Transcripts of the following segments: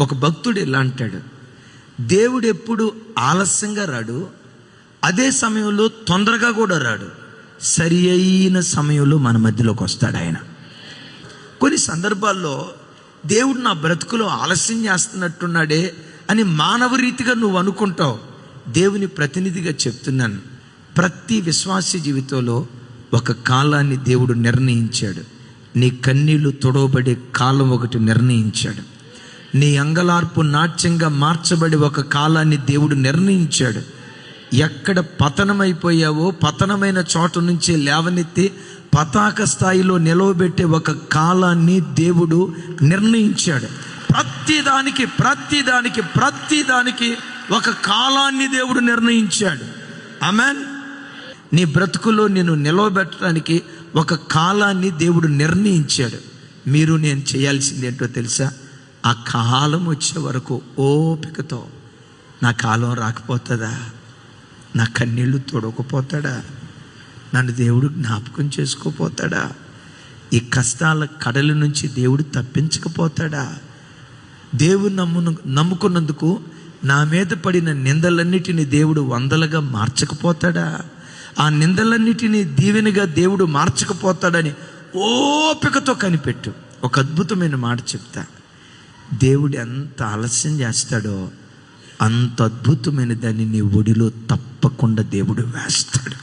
ఒక భక్తుడు ఇలా అంటాడు, దేవుడు ఎప్పుడు ఆలస్యంగా రాడు, అదే సమయంలో తొందరగా కూడా రాడు, సరి అయిన సమయంలో మన మధ్యలోకి వస్తాడు ఆయన. కొన్ని సందర్భాల్లో దేవుడు నా బ్రతుకులో ఆలస్యం చేస్తున్నట్టున్నాడే అని మానవ రీతిగా నువ్వు అనుకుంటావు. దేవుని ప్రతినిధిగా చెప్తున్నాను, ప్రతి విశ్వాస జీవితంలో ఒక కాలాన్ని దేవుడు నిర్ణయించాడు. నీ కన్నీళ్లు తొడవబడే కాలం ఒకటి నిర్ణయించాడు. నీ అంగలార్పు నాట్యంగా మార్చబడి ఒక కాలాన్ని దేవుడు నిర్ణయించాడు. ఎక్కడ పతనమైపోయావో పతనమైన చోట నుంచి లేవనెత్తి పతాక స్థాయిలో నిలవబెట్టే ఒక కాలాన్ని దేవుడు నిర్ణయించాడు. ప్రతిదానికి ఒక కాలాన్ని దేవుడు నిర్ణయించాడు. ఆమేన్. నీ బ్రతుకులో నేను నిలవబెట్టడానికి ఒక కాలాన్ని దేవుడు నిర్ణయించాడు. మీరు నేను చేయాల్సింది ఏంటో తెలుసా? ఆ కాలం వచ్చే వరకు ఓపికతో, నా కాలం రాకపోతుందా, నా కన్నీళ్లు తొడకపోతాడా, నన్ను దేవుడు జ్ఞాపకం చేసుకోపోతాడా, ఈ కష్టాల కడలి నుంచి దేవుడు తప్పించకపోతాడా, దేవుడు నమ్ముకున్నందుకు నా మీద పడిన నిందలన్నిటినీ దేవుడు వందలుగా మార్చకపోతాడా, ఆ నిందలన్నిటినీ దీవెనగా దేవుడు మార్చకపోతాడని ఓపికతో కనిపెట్టు. ఒక అద్భుతమైన మాట చెప్తా, దేవుడు ఎంత ఆలస్యం చేస్తాడో అంత అద్భుతమైన దాన్ని నీ ఒడిలో తప్పకుండా దేవుడు వేస్తాడు.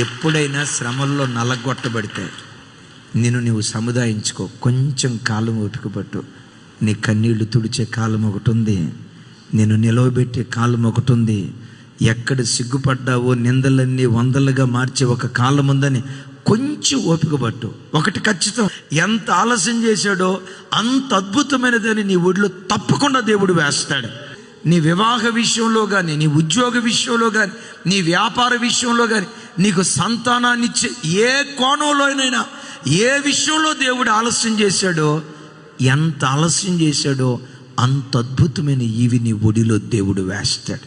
ఎప్పుడైనా శ్రమల్లో నలగొట్టబడితే నీవు సముదాయించుకో, కొంచెం కాలం ఓపిక పట్టు. నీ కన్నీళ్లు తుడిచే కాలం ఒకటి ఉంది, నేను నిలవబెట్టే కాలం ఒకటి ఉంది. ఎక్కడ సిగ్గుపడ్డావో నిందలన్నీ వందలుగా మార్చే ఒక కాలం ఉందని కొంచెం ఓపిక పట్టు. ఒకటి ఖచ్చితం, ఎంత ఆలస్యం చేశాడో అంత అద్భుతమైనదని నీ ఒడిలో తప్పకుండా దేవుడు వేస్తాడు. నీ వివాహ విషయంలో కానీ, నీ ఉద్యోగ విషయంలో కానీ, నీ వ్యాపార విషయంలో కానీ, నీకు సంతానాన్ని ఇచ్చే ఏ కోణంలోనైనా, ఏ విషయంలో దేవుడు ఆలస్యం చేశాడో, ఎంత ఆలస్యం చేశాడో అంత అద్భుతమైన ఇవి నీ ఒడిలో దేవుడు వేస్తాడు.